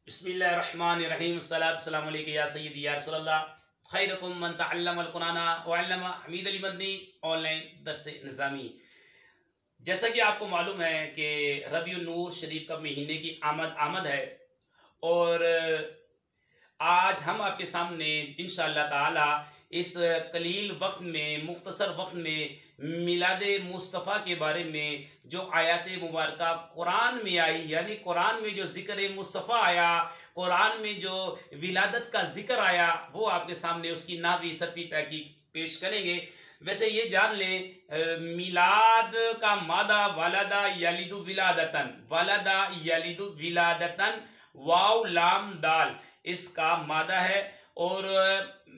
बिस्मिल्लाहिर्रहमानिर्रहीम अस्सलाम अलैकुम या सय्यदी या रसूलल्लाह खैरुकुम मन तअल्लमल कुराना व अल्लमा। हमीद अली मदनी ऑनलाइन दर्स निज़ामी। जैसा कि आपको मालूम है कि रबीउन नूर शरीफ का महीने की आमद है और आज हम आपके सामने इंशाअल्लाह ताला इस कलील वक्त में मुख्तसर वक्त में मिलाद मुस्तफ़ा के बारे में जो आयत मुबारका कुरान में आई, यानी कुरान में जो ज़िक्र मुस्तफ़ा आया, कुरान में जो विलादत का ज़िक्र आया, वो आपके सामने उसकी नावी सरफी तहकीक पेश करेंगे। वैसे ये जान लें, मिलाद का मादा वलदा यलिदु विलादतन, वलदा यलिदु विलादतन, वाव लाम दाल इसका मादा है और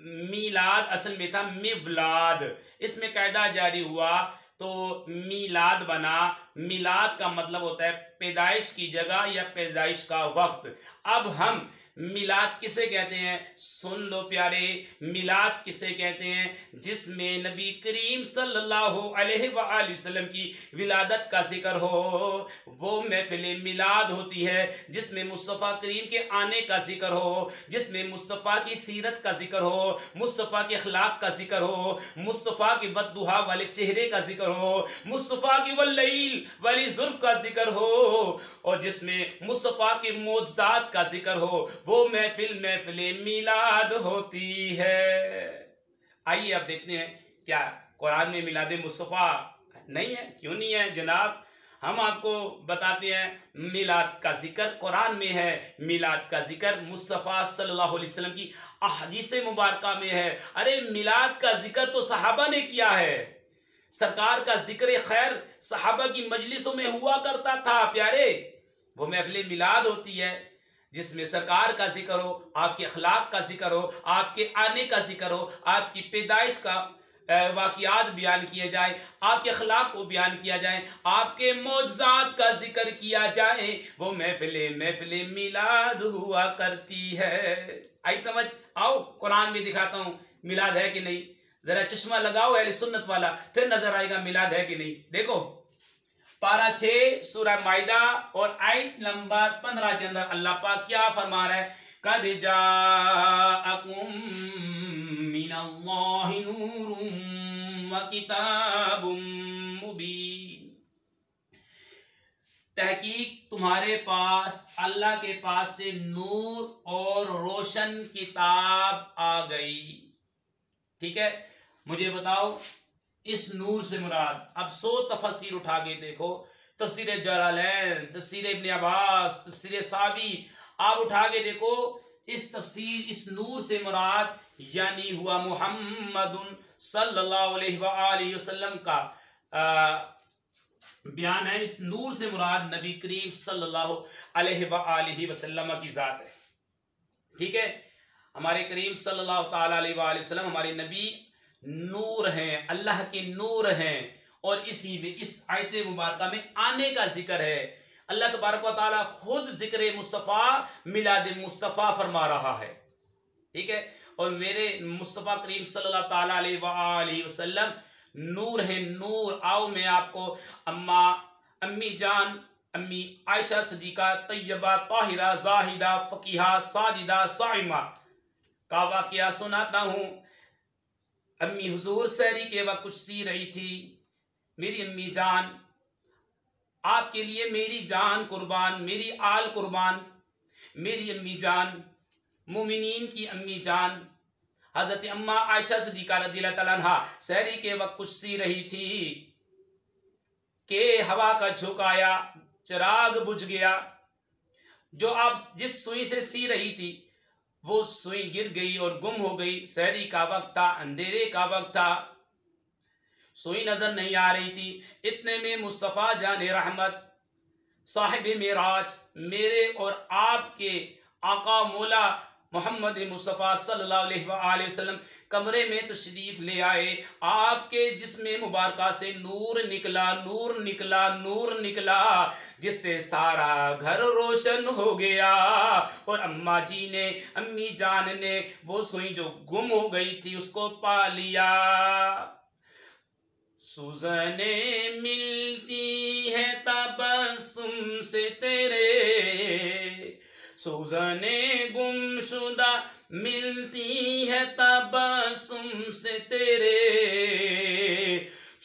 मीलाद असल में था मिवलाद। इसमें कायदा जारी हुआ तो मीलाद बना। मिलाद का मतलब होता है पैदाइश की जगह या पैदाइश का वक्त। अब हम मिलाद किसे कहते हैं, सुन लो प्यारे। मिलाद किसे कहते हैं जिसमें नबी करीम सल्लल्लाहु अलैहि वसल्लम की विलादत का जिक्र हो, वो महफिल मिलाद होती है जिसमें मुस्तफ़ा करीम के आने का जिक्र हो, जिसमें मुस्तफ़ा की सीरत का जिक्र हो, मुस्तफ़ा के अखलाक का जिक्र हो, मुस्तफ़ा के बद्दुहा वाले चेहरे का जिक्र हो, मुस्तफ़ा की वल्लैल वाली जुल्फ का जिक्र हो और जिसमें मुस्तफ़ा के मोजज़ात का जिक्र हो, वो महफिल मिलाद होती है। आइए अब देखते हैं क्या कुरान में मिलाद मुस्तफ़ा नहीं है। क्यों नहीं है जनाब, हम आपको बताते हैं। मिलाद का जिक्र कुरान में है, मिलाद का जिक्र मुस्तफ़ा सल्लल्लाहु अलैहि वसल्लम की अहादीस मुबारका में है। अरे मिलाद का जिक्र तो सहाबा ने किया है। सरकार का जिक्र खैर सहाबा की मजलिसों में हुआ करता था प्यारे। वो महफिल मिलाद होती है जिसमें सरकार का जिक्र हो, आपके अखलाक का जिक्र हो, आपके आने का जिक्र हो, आपकी पैदाइश का वाक़ियात बयान किए जाए, आपके अखलाक को बयान किया जाए, आपके मौजज़ात का जिक्र किया जाए। वो महफिल मिलाद हुआ करती है। आई समझ? आओ कुरान में दिखाता हूँ मिलाद है कि नहीं। जरा चश्मा लगाओ अहले सुन्नत वाला, फिर नजर आएगा मिलाद है कि नहीं। देखो पारा 6 सूरह माइदा और आयत नंबर 15 के अंदर अल्लाह पाक क्या फरमा रहा है, कद जाअकुम मिनल्लाहि नूरुम व किताबुम मुबीन। तहकीक तुम्हारे पास अल्लाह के पास से नूर और रोशन किताब आ गई। ठीक है, मुझे बताओ इस नूर से मुराद। अब 100 तफसीर उठा के देखो, तफसीर जलालैन, तफसीर इब्न अब्बास, तफसीर सावी, आप उठा के देखो। इस तफसीर इस नूर से मुराद यानी हुआ मुहम्मदुन सल्लल्लाहु अलैहि वसल्लम का बयान है। इस नूर से मुराद नबी करीम सल्लल्लाहु अलैहि वसल्लम की जात है। ठीक है, हमारे करीम सल्लल्लाहु ताला अलैहि वसल्लम हमारे नबी नूर हैं, अल्लाह के नूर हैं। और इसी में इस आयत मुबारका में आने का जिक्र है। अल्लाह तबारक व तआला खुद जिक्र मुस्तफ़ा मिलाद मुस्तफ़ा फरमा रहा है। ठीक है, और मेरे मुस्तफ़ा करीम सल्लल्लाहु ताला अलैहि वसल्लम नूर है, नूर। आओ मैं आपको अम्मी जान अम्मी आयशा सदीका तैयबा ताहिरा जाहिदा फकीहा साजिदा साइमा का वाक़या सुनाता हूँ। अम्मी हुजूर सहरी के वक्त कुछ सी रही थी। मेरी अम्मी जान, आपके लिए मेरी जान कुर्बान, मेरी आल कुर्बान। मेरी अम्मी जान, मोमिनीन की अम्मी जान हजरत अम्मा आयशा सिद्दीक़ा रज़ियल्लाहु तआला अन्हा सहरी के वक्त कुछ सी रही थी कि हवा का झोंका, चिराग बुझ गया। जो आप जिस सुई से सी रही थी वो सुई गिर गई और गुम हो गई। सहरी का वक्त था, अंधेरे का वक्त था, सुई नजर नहीं आ रही थी। इतने में मुस्तफ़ा जाने रहमत साहिब मेराज मेरे और आपके आका मौला मोहम्मद मुस्तफ़ा सल्लल्लाहु अलैहि वसल्लम कमरे में तशरीफ ले आए। आपके जिस्म मुबारका से नूर निकला, नूर निकला, नूर निकला, जिससे सारा घर रोशन हो गया। और अम्मा जी ने, अम्मी जान ने वो सुई जो गुम हो गई थी उसको पा लिया। सुज़ने मिलती है तबस्सुम से तेरे, सूजने गुमशुदा मिलती है तबस्सुम से तेरे,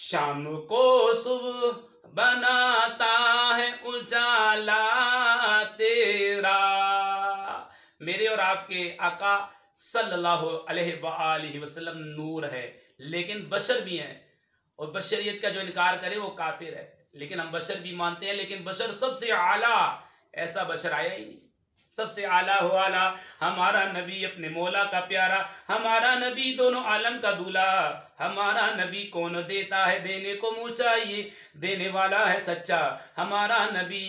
शाम को सुबह बनाता है उजाला तेरा। मेरे और आपके आका सल्लल्लाहु अलैहि वसल्लम नूर है, लेकिन बशर भी हैं, और बशरियत का जो इनकार करे वो काफिर है। लेकिन हम बशर भी मानते हैं, लेकिन बशर सबसे आला, ऐसा बशर आया ही नहीं। सबसे आला हो आला हमारा नबी, अपने मौला का प्यारा, हमारा नबी दोनों आलम का दूल्हा। हमारा नबी कौन देता है, देने को मुँह चाहिए, देने वाला है सच्चा। हमारा नबी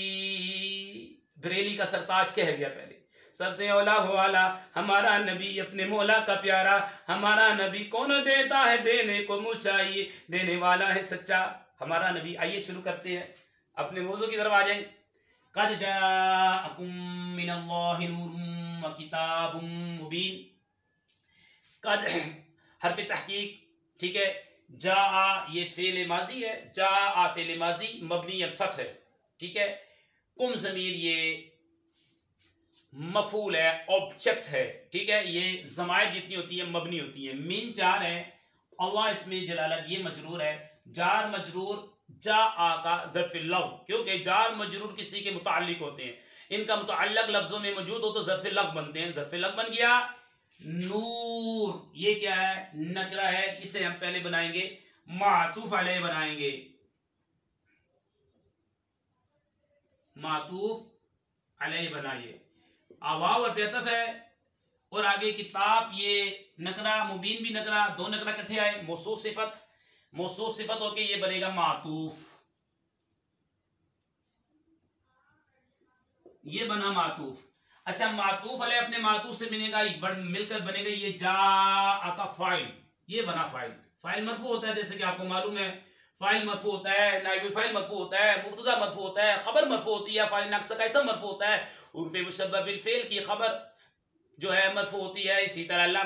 बरेली का सरताज कह गया पहले, सबसे औला हो आला हमारा नबी, अपने मौला का प्यारा। हमारा नबी कौन देता है, देने को मुँह चाहिए, देने वाला है सच्चा हमारा नबी। आइए शुरू करते हैं, अपने मौजू की तरफ आ जाए। क़द जाअकुम मिनल्लाहि नूरुम व किताबुम मुबीन। क़द हर्फ तहकीक, ठीक है। जाआ ये फेल माजी है, जाआ फेल माजी मबनी अल फत्ह है, ठीक है। कुम ज़मीर ये मफूल है, ऑब्जेक्ट है, ठीक है। ये ज़माइर जितनी होती है मबनी होती है। मिन जार है, अल्लाह इसमें जलालत, ये मजरूर है। जार मजरूर जा आ का ज़र्फ़ लग़्व, क्योंकि जार मजरूर किसी के मुताल्लिक होते हैं, इनका मुताल्लिक लफ्ज़ों में मौजूद हो तो ज़र्फ़ लग़्व बनते हैं। ज़र्फ़ लग़्व बन गया। नूर ये क्या है, नकरा है, इसे हम पहले बनाएंगे मातूफ अलैह बनाएंगे, मातूफ अलैह बनाइए। वाव और अतफ है, और आगे किताब ये नकरा, मुबीन भी नकरा, दो नकरा इकट्ठे आए, मौसूफ सिफत, मौसूफ सिफत होके ये बनेगा मातूफ, ये बना मातूफ। अच्छा, मातूफ अलैह अपने मातूफ से मिलेगा, मिलकर बनेगा ये जा का फाइल, ये बना फाइल। फाइल मरफू होता है, जैसे कि आपको मालूम है, फाइल मरफू होता है, नाइब फाइल मरफू होता है, मुब्तदा मरफू होता है, खबर मरफू होती है, फाइल नक्स का इसम मरफू होता है, उर्फ़ मुशब्बह बिल फ़िल की खबर जो है मरफू होती है। इसी तरह अल्लाह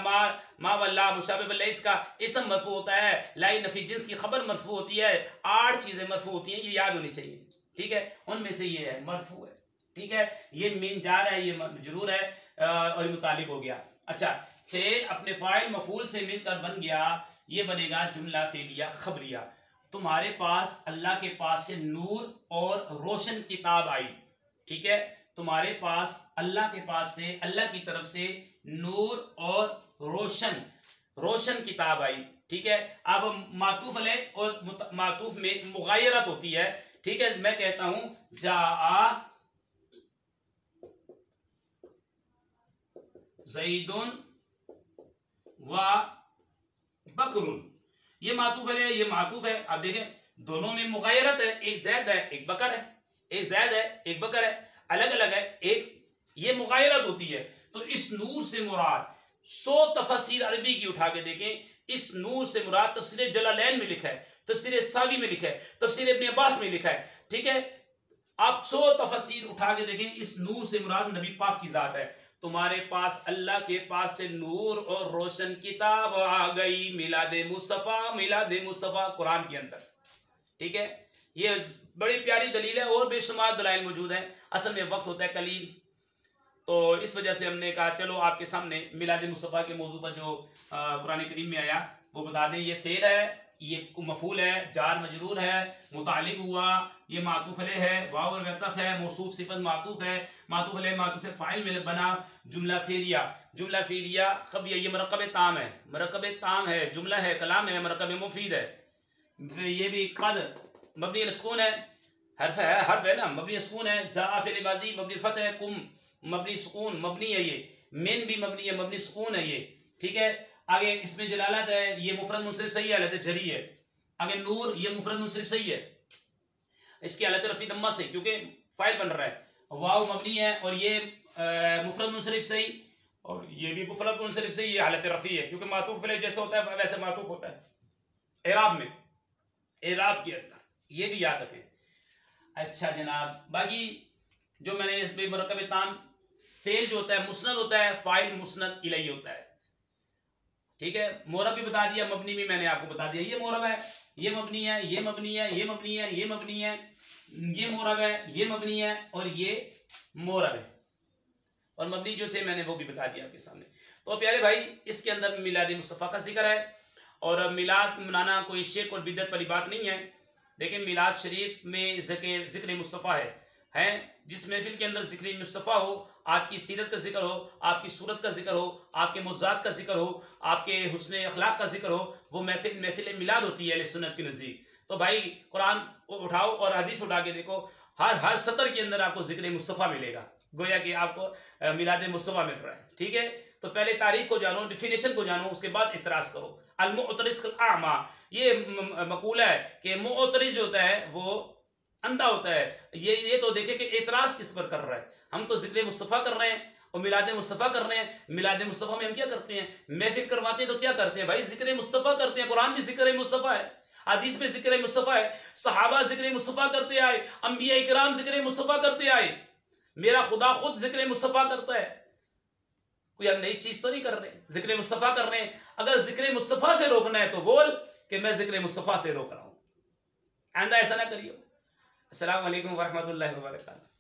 मा वल्ला मुशब्बह बिल इसका इसम मरफू होता है, लाई नफी जिन्स की खबर मरफू होती है। 8 चीजें मरफू होती हैं, ये याद होनी चाहिए, ठीक है। उनमें से ये है मरफू है, ठीक है। ये मिन जार है, ये मजरूर है, और मुतालिक हो गया। अच्छा, फेल अपने फाइल मफूल से मिलकर बन गया, ये बनेगा जुमला फेलिया खबरिया। तुम्हारे पास अल्लाह के पास से नूर और रोशन किताब आई, ठीक है। तुम्हारे पास अल्लाह के पास से, अल्लाह की तरफ से नूर और रोशन किताब आई, ठीक है। अब मातूफ अलैह और मातूफ में मुगायरत होती है, ठीक है। मैं कहता हूं जा ज़ैदुन व बकरुन, ये मातूफ अलैह, ये मातूफ है। अब देखें दोनों में मुगायरत है, एक जैद है एक बकर है, एक जैद है एक बकर है, अलग अलग है, एक ये मुगायरत होती है। तो इस नूर से मुराद 100 तफसीर अरबी की उठा के देखें। इस नूर से मुराद तफसीर जलालैन में लिखा है, तफसीर सावी में लिखा है, तफसीर इब्न अब्बास में लिखा है, ठीक है। आप 100 तफसीर उठा के देखें, इस नूर से मुराद नबी पाक की जात है। तुम्हारे पास अल्लाह के पास से नूर और रोशन किताब आ गई, मिलादे मुस्तफ़ा कुरान के अंदर, ठीक है। ये बड़ी प्यारी दलील है, और बेशुमार दलाइल मौजूद हैं। असल में वक्त होता है कलील, तो इस वजह से हमने कहा चलो आपके सामने मिलाद मुस्तफ़ा के मौजू पर जो कुरान करीम में आया वो बता दें। ये फेल है, ये मफूल है, जार मजरूर है, मुतालिक हुआ, ये मातूफ अलैह है, वाव और अतफ है, मौसूफ सिफत मातूफ है, मातूफ अलैह मातूफ से फाइल में बना जुमला फेलिया, जुमला फेलिया खबरिया, ये मरकब ताम है, मरकब ताम है, जुमला है, कलाम है, मरकब मुफीद है। ये भी कद मबनी अलसकून है, हर्फ है ना, मबनी सुकून है। जा फेल माजी मबनी फतह है, कुम मबनी सुकून मबनी है, ये मिन भी मबनी है, मबनी सुकून है ये, ठीक है। आगे इसमें जलालत है, ये मुफरद मुनसरिफ सही है, हालत जरी है। आगे नूर, ये मुफरद मुनसरिफ सही है, इसकी हालत रफी दम्मा से, क्योंकि फाइल बन रहा है। वाव मबनी है, और ये मुफरद मुनसरिफ सही, और ये भी मुफरद मुनसरिफ सही, ये हालत रफी है, क्योंकि मातूफ अलैह जैसा होता है वैसे मातूफ होता है एराब में, एराब के अंदर, ये भी याद रखें। अच्छा जनाब, बाकी जो मैंने इस मरकब ताम फेल जो होता है मुस्नद होता है, फाइल मुस्नद इलैहि होता है, ठीक है। मोरब भी बता दिया, मबनी भी मैंने आपको बता दिया। ये मोरब है, ये मबनी है, ये मबनी है, ये मबनी है, ये मबनी है, ये मोरब है, ये मबनी है, और ये मोरब है, और मबनी जो थे मैंने वो भी बता दिया आपके सामने। तो प्यारे भाई, इसके अंदर मिलाद मुस्तफ़ा का जिक्र है और मिलाद मनाना कोई शिर्क और बिदअत वाली बात नहीं है। देखिए, मिलाद शरीफ में ज़िक्र मुस्तफ़ा है जिस महफिल के अंदर ज़िक्र मुस्तफ़ा हो, आपकी सीरत का जिक्र हो, आपकी सूरत का जिक्र हो, आपके मुज़ात का जिक्र हो, आपके हुस्न अखलाक का जिक्र हो, वो महफिल मिलाद होती है अहले सुन्नत के नज़दीक। तो भाई, कुरान उठाओ और हदीस उठा के देखो, हर सतर के अंदर आपको ज़िक्र मुस्तफ़ा मिलेगा, गोया कि आपको मिलाद मुस्तफ़ा मिल रहा है। ठीक है, तो पहले तारीफ को जानो, डिफिनेशन को जानो, उसके बाद इतराज़ करो। अल-मुअतरिज़ कल आमा, ये मकूला है कि मुअतरिज़ होता है वो अंधा होता है। ये तो देखे कि एतराज़ किस पर कर रहा है। हम तो ज़िक्र मुस्तफ़ा कर रहे हैं और मिलाद मुस्तफ़ा कर रहे हैं। मिलाद मुस्तफ़ा में हम क्या करते हैं? महफिल करवाते हैं तो क्या करते हैं भाई? ज़िक्र मुस्तफ़ा करते हैं। कुरान में ज़िक्र मुस्तफ़ा है, हदीस में ज़िक्र मुस्तफ़ा है, सहाबा ज़िक्र मुस्तफ़ा करते आए, अंबिया इकराम ज़िक्र मुस्तफ़ा करते आए, मेरा खुदा खुद ज़िक्र मुस्तफ़ा करता है। कोई हम नई चीज़ तो नहीं कर रहे, ज़िक्र मुस्तफ़ा कर रहे हैं। अगर ज़िक्र मुस्तफ़ा से रोकना है तो बोल कि मैं ज़िक्र मुस्तफ़ा से रोक रहा हूँ। आइंदा ऐसा ना करियो। अस्सलामु अलैकुम वरहमतुल्लाहि वबरकातुहू।